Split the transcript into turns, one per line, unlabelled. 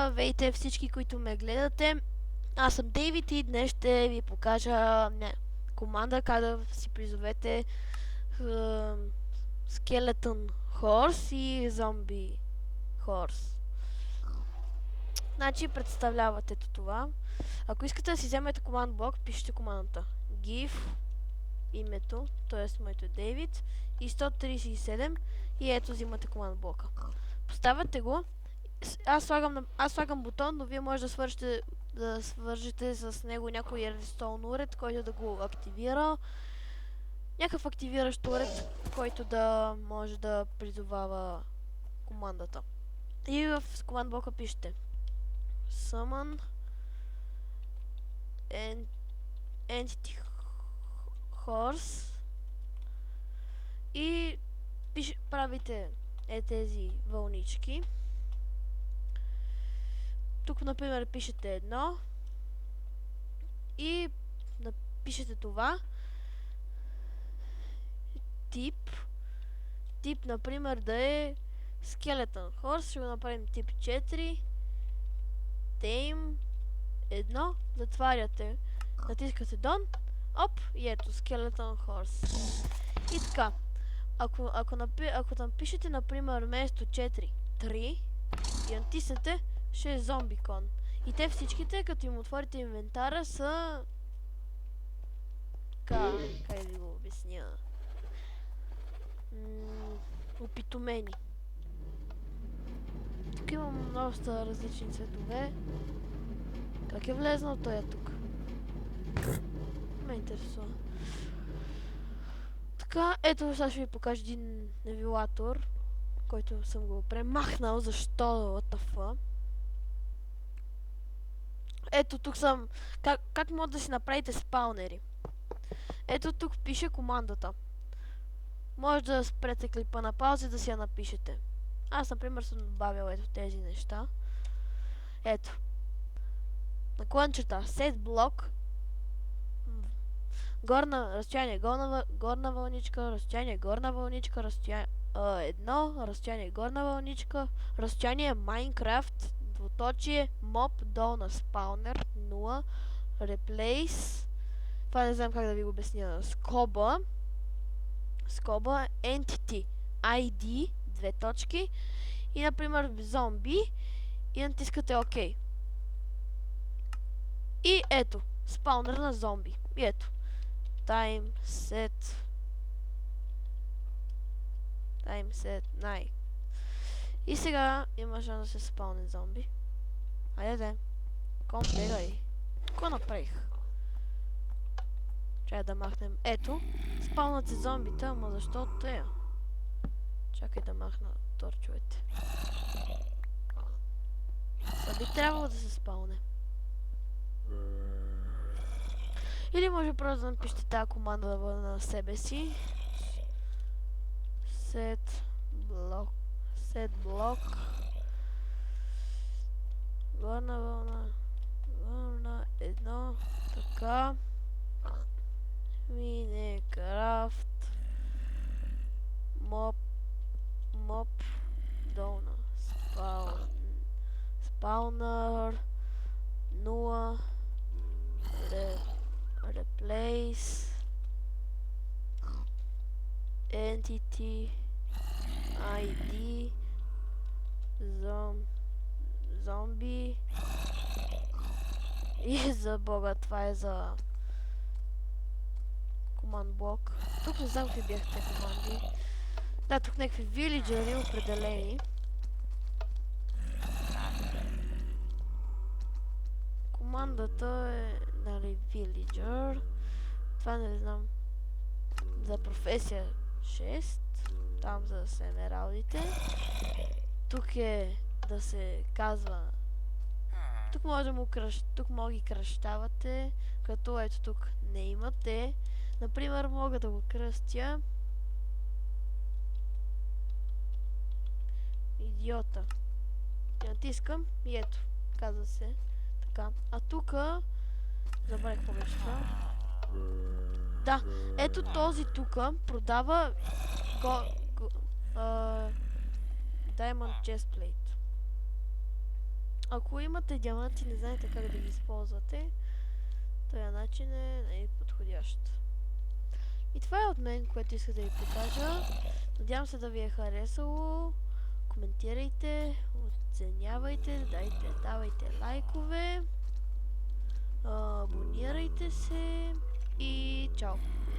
Здравейте всички, които ме гледате. Аз съм Дейвид и днес ще ви покажа команда как да си призовете Skeleton Horse и Zombie Horse. Значи представлявате това. Ако искате да си вземете команд блок, пишете командата give, името, т.е. моето е Дейвид и 137 и ето взимате команд блока. Поставяте го. Аз слагам бутон, но вие може да свържете с него някой redstone уред, който да го активира. Някакъв активиращ уред, който да може да призовава командата. И в команд блока пишете summon entity horse и правите тези вълнички. Тук, например, пишете едно и напишете това. Тип, например, да е Skeleton Horse. Ще го направим тип 4. Tame 1. Затваряте. Натискате Done. Оп, и ето Skeleton Horse. И така. Ако напишете, например, вместо 4, 3 и натиснете, ще е зомбикон. И те всичките, като им отворите инвентара, са... Как да ви го обясня? Опитомени. Тук имам доста различни цветове. Как е влезнал той тук? Ме интересува. Така, ето сега ще ви покажа един невилатор, който съм го премахнал. Защо? What the fuck? Ето тук съм... Как може да си направите спаунери? Ето тук пише командата. Може да спрете клипа на пауза и да си я напишете. Аз, например, съм добавил ето тези неща. Ето. Наклончета. Set блок. Разстояние горна вълничка. Разстояние горна вълничка. Едно. Разстояние горна вълничка. Разстояние Minecraft. Двуточие. Mob долна спаунер. 0. Replace. Това не знам как да ви го обясня. Скоба. Entity ID. 2 точки. И, например, зомби. И натискате ОК. И ето. Спаунер на зомби. И ето. Time set 9. И сега има шанс да се спауне зомби. Айде. Бегай. Какво направих? Трябва да махнем. Ето. Спаунат се зомбите, ама защо от тея? Чакай да махна торчовете. Са би трябвало да се спауне. Или може просто да напишете тази команда да бъде на себе си. Set block. Горна вълна. Едно. Така. Minecraft. Mob. Долна. Spawner. 0. Replace Entity ID Zombie. И за бога, това е за команд блок. Тук не знам какви бяха те команди. Да, тук някакви вилиджери определени. Командата е, нали, villager. Това не знам. За професия 6. Там за семералдите. Тук е да се казва. Тук може да ги кръщавате. Като ето тук не имате. Например, мога да го кръстя. Идиота. И натискам и ето. Казва се. А тук забравих какво беше това. Да, ето този тук продава Diamond Chestplate. Ако имате диаманти и не знаете как да ги използвате, този начин е подходящ. И това е от мен, което исках да ви покажа. Надявам се да ви е харесало. Коментирайте, оценявайте, давайте лайкове, абонирайте се и чао!